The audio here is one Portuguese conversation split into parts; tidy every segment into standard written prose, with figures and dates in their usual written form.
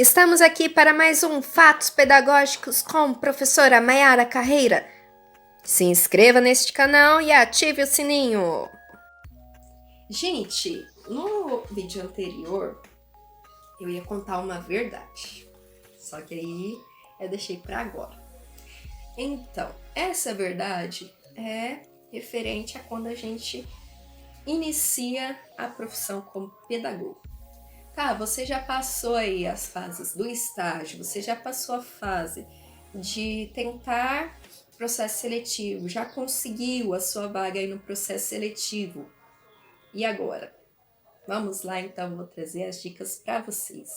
Estamos aqui para mais um Fatos Pedagógicos com professora Maiara Carreira. Se inscreva neste canal e ative o sininho. Gente, no vídeo anterior eu ia contar uma verdade, só que aí eu deixei para agora. Então, essa verdade é referente a quando a gente inicia a profissão como pedagogo. Tá, você já passou aí as fases do estágio, você já passou a fase de tentar processo seletivo, já conseguiu a sua vaga aí no processo seletivo. E agora? Vamos lá, então, vou trazer as dicas para vocês.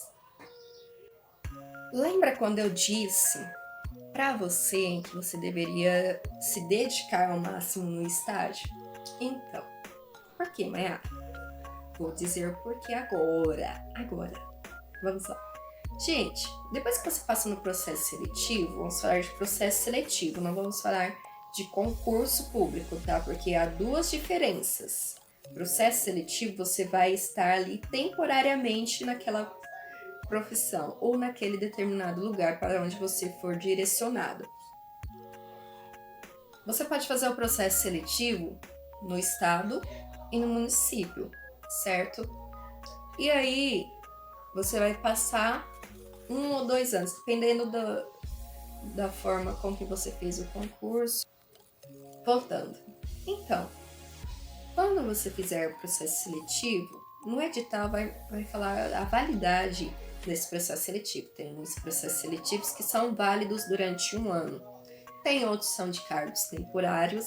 Lembra quando eu disse para você que você deveria se dedicar ao máximo no estágio? Então, por que, Maiara? Vou dizer o porquê agora. Vamos lá. Gente, depois que você passa no processo seletivo, vamos falar de processo seletivo, não vamos falar de concurso público, tá? Porque há duas diferenças. Processo seletivo, você vai estar ali temporariamente naquela profissão ou naquele determinado lugar para onde você for direcionado. Você pode fazer o processo seletivo no estado e no município, certo? E aí, você vai passar 1 ou 2 anos, dependendo da forma com que você fez o concurso. Voltando. Então, quando você fizer o processo seletivo, no edital vai falar a validade desse processo seletivo. Tem uns processos seletivos que são válidos durante 1 ano. Tem outros que são de cargos temporários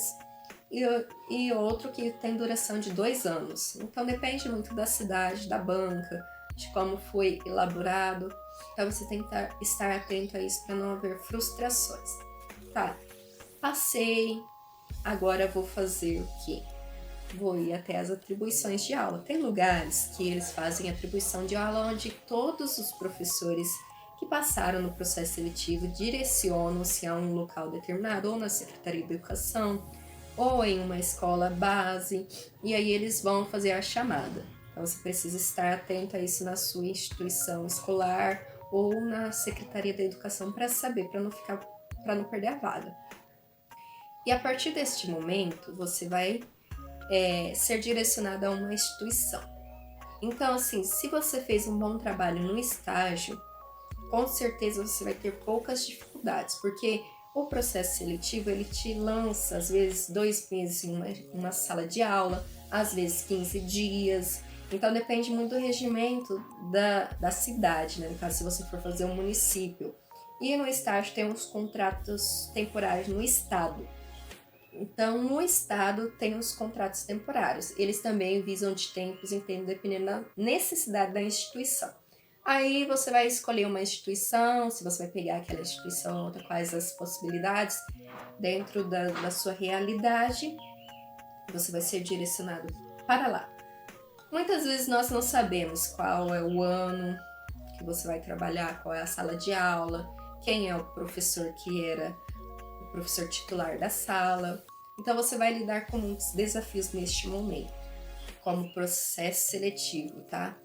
e outro que tem duração de 2 anos. Então depende muito da cidade, da banca, de como foi elaborado. Então você tem que estar atento a isso para não haver frustrações. Tá, passei, agora vou fazer o quê? Vou ir até as atribuições de aula. Tem lugares que eles fazem atribuição de aula onde todos os professores que passaram no processo seletivo direcionam-se a um local determinado, ou na Secretaria de Educação, ou em uma escola base, e aí eles vão fazer a chamada. Então você precisa estar atento a isso na sua instituição escolar ou na Secretaria da Educação para saber, para não perder a vaga. E a partir deste momento, você vai ser direcionado a uma instituição. Então, assim, se você fez um bom trabalho no estágio, com certeza você vai ter poucas dificuldades, porque o processo seletivo, ele te lança, às vezes, 2 meses em uma sala de aula, às vezes 15 dias. Então, depende muito do regimento da cidade, né? No caso, se você for fazer um município. E no estágio tem os contratos temporários no estado. Então, no estado tem os contratos temporários. Eles também visam de tempos em tempos, dependendo da necessidade da instituição. Aí você vai escolher uma instituição, se você vai pegar aquela instituição ou outra, quais as possibilidades dentro da sua realidade, você vai ser direcionado para lá. Muitas vezes nós não sabemos qual é o ano que você vai trabalhar, qual é a sala de aula, quem é o professor que era o professor titular da sala. Então você vai lidar com muitos desafios neste momento, como processo seletivo, tá?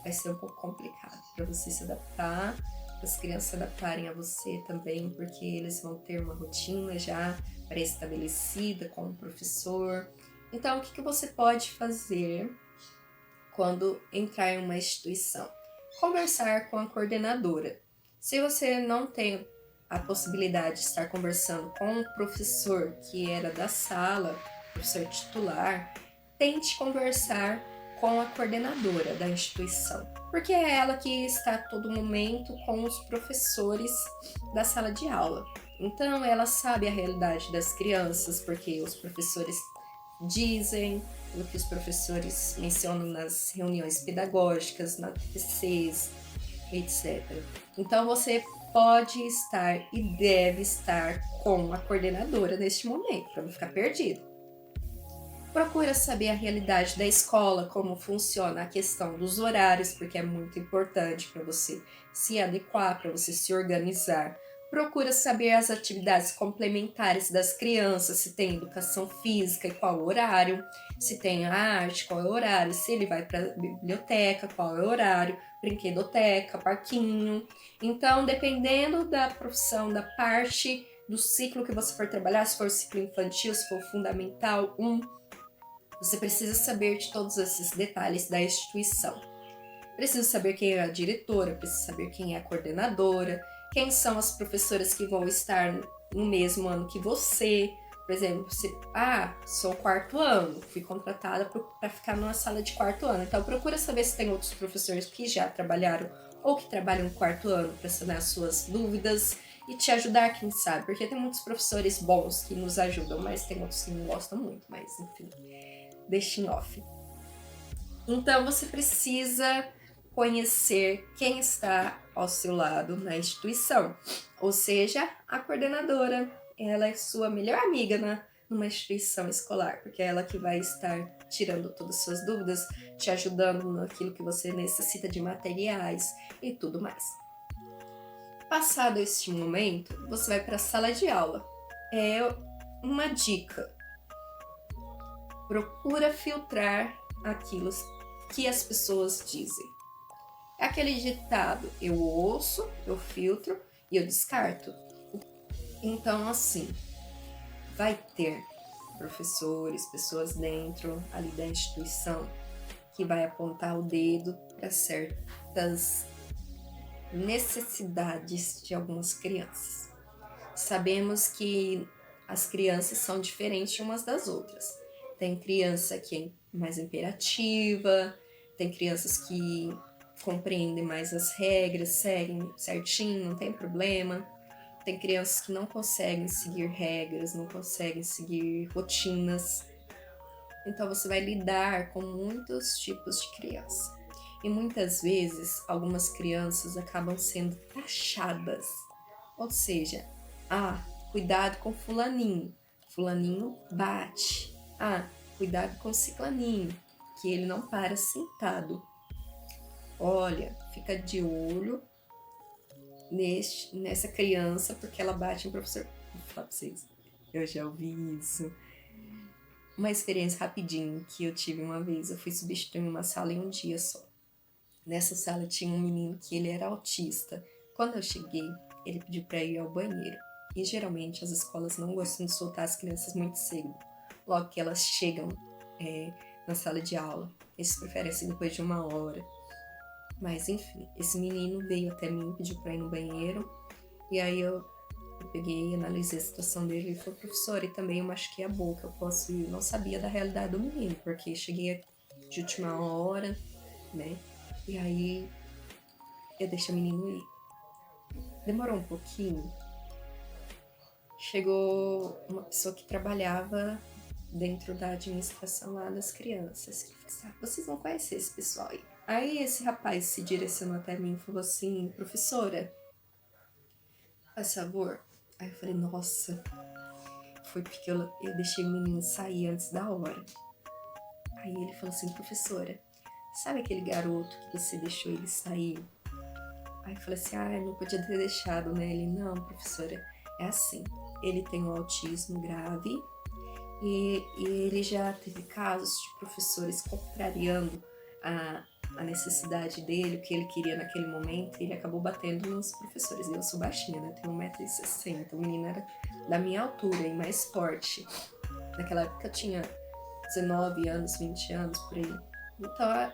Vai ser um pouco complicado para você se adaptar, para as crianças se adaptarem a você também, porque eles vão ter uma rotina já pré-estabelecida com o professor. Então, o que você pode fazer quando entrar em uma instituição? Conversar com a coordenadora. Se você não tem a possibilidade de estar conversando com o professor que era da sala, professor titular, tente conversar com a coordenadora da instituição, porque é ela que está a todo momento com os professores da sala de aula. Então, ela sabe a realidade das crianças, porque os professores dizem o que os professores mencionam nas reuniões pedagógicas, nas TCCs, etc. Então, você pode estar e deve estar com a coordenadora neste momento, para não ficar perdido. Procura saber a realidade da escola, como funciona a questão dos horários, porque é muito importante para você se adequar, para você se organizar Procura saber as atividades complementares das crianças, se tem educação física e qual o horário, se tem arte, qual é o horário, se ele vai para a biblioteca, qual é o horário, brinquedoteca, parquinho. Então, dependendo da profissão, da parte do ciclo que você for trabalhar, se for ciclo infantil, se for fundamental 1, você precisa saber de todos esses detalhes da instituição. Precisa saber quem é a diretora, precisa saber quem é a coordenadora, quem são as professoras que vão estar no mesmo ano que você. Por exemplo, você, sou 4º ano, fui contratada para ficar numa sala de 4º ano. Então, procura saber se tem outros professores que já trabalharam ou que trabalham no 4º ano para sanar suas dúvidas e te ajudar, quem sabe. Porque tem muitos professores bons que nos ajudam, mas tem outros que não gostam muito. Mas, enfim, deixa em off. Então, você precisa conhecer quem está ao seu lado na instituição, ou seja, a coordenadora. Ela é sua melhor amiga numa instituição escolar, porque é ela que vai estar tirando todas as suas dúvidas, te ajudando naquilo que você necessita de materiais e tudo mais. Passado este momento, você vai para a sala de aula. É uma dica: procura filtrar aquilo que as pessoas dizem. É aquele ditado: eu ouço, eu filtro e eu descarto. Então, assim, vai ter professores, pessoas dentro ali da instituição que vai apontar o dedo para certas necessidades de algumas crianças. Sabemos que as crianças são diferentes umas das outras. Tem criança que é mais imperativa, tem crianças que compreendem mais as regras, seguem certinho, não tem problema. Tem crianças que não conseguem seguir regras, não conseguem seguir rotinas. Então você vai lidar com muitos tipos de criança. E muitas vezes algumas crianças acabam sendo taxadas. Ou seja, cuidado com fulaninho, fulaninho bate. Cuidado com ciclaninho, que ele não para sentado. Olha, fica de olho nessa criança, porque ela bate em professor. Vou falar pra vocês, eu já ouvi isso. Uma experiência rapidinho que eu tive uma vez. Eu fui substituir uma sala em um dia só. Nessa sala tinha um menino que ele era autista. Quando eu cheguei, ele pediu para ir ao banheiro. E geralmente as escolas não gostam de soltar as crianças muito cedo, logo que elas chegam na sala de aula. Eles preferem assim depois de 1 hora. Mas enfim, esse menino veio até mim, pediu para ir no banheiro. E aí eu peguei, analisei a situação dele e falei: professor, e também eu machuquei a boca, eu posso ir? Eu não sabia da realidade do menino, porque cheguei de última hora, né? E aí eu deixei o menino ir. Demorou um pouquinho. Chegou uma pessoa que trabalhava dentro da administração lá das crianças. Ele falou assim: vocês não conhecem esse pessoal aí? Aí esse rapaz se direcionou até mim e falou assim: professora, faz favor. Aí eu falei: nossa, foi porque eu deixei o menino sair antes da hora. Aí ele falou assim: professora, sabe aquele garoto que você deixou ele sair? Aí eu falei assim: eu não podia ter deixado, né? Ele: não, professora, é assim, ele tem um autismo grave e ele já teve casos de professores contrariando a necessidade dele, o que ele queria naquele momento, e ele acabou batendo nos professores. Eu sou baixinha, né? Tenho 1,60 m, o menino era da minha altura e mais forte. Naquela época eu tinha 19 anos, 20 anos, por aí. Então,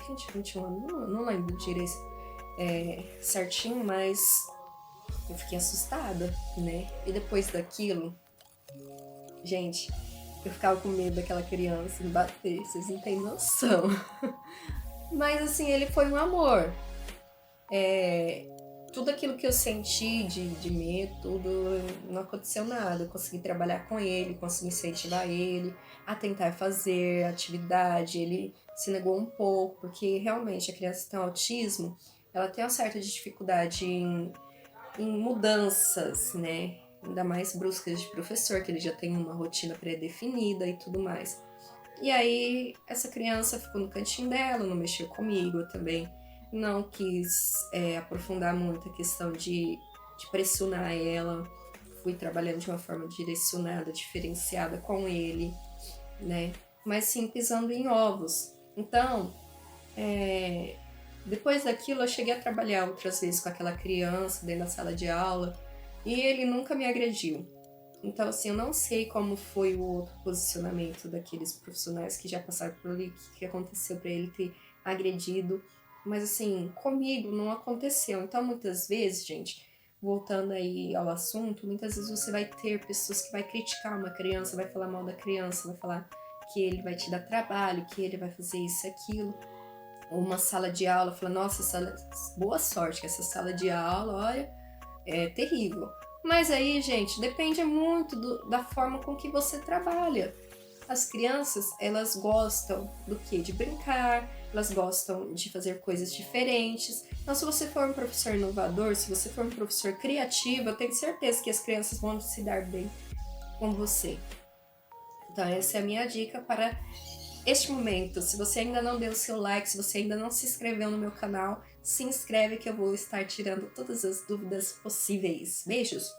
20, 21 anos, não lembro direito certinho, mas eu fiquei assustada, né? E depois daquilo, gente, eu ficava com medo daquela criança me bater, vocês não têm noção. Mas assim, ele foi um amor. Tudo aquilo que eu senti de medo, tudo, não aconteceu nada. Eu consegui trabalhar com ele, consegui incentivar ele a tentar fazer atividade. Ele se negou um pouco, porque realmente a criança que tem autismo, ela tem uma certa dificuldade em mudanças, né? Ainda mais bruscas de professor, que ele já tem uma rotina pré-definida e tudo mais. E aí, essa criança ficou no cantinho dela, não mexeu comigo, eu também não quis aprofundar muito a questão de de pressionar ela, fui trabalhando de uma forma direcionada, diferenciada com ele, né? Mas sim pisando em ovos. Então, depois daquilo eu cheguei a trabalhar outras vezes com aquela criança dentro da sala de aula e ele nunca me agrediu. Então, assim, eu não sei como foi o outro posicionamento daqueles profissionais que já passaram por ali, o que aconteceu para ele ter agredido. Mas, assim, comigo não aconteceu. Então, muitas vezes, gente, voltando aí ao assunto, muitas vezes você vai ter pessoas que vai criticar uma criança, vai falar mal da criança, vai falar que ele vai te dar trabalho, que ele vai fazer isso e aquilo. Ou uma sala de aula, fala, nossa, boa sorte, que essa sala de aula, olha, é terrível. Mas aí, gente, depende muito da forma com que você trabalha. As crianças, elas gostam do quê? De brincar, elas gostam de fazer coisas diferentes. Então, se você for um professor inovador, se você for um professor criativo, eu tenho certeza que as crianças vão se dar bem com você. Então, essa é a minha dica para este momento. Se você ainda não deu o seu like, se você ainda não se inscreveu no meu canal, se inscreve que eu vou estar tirando todas as dúvidas possíveis. Beijos!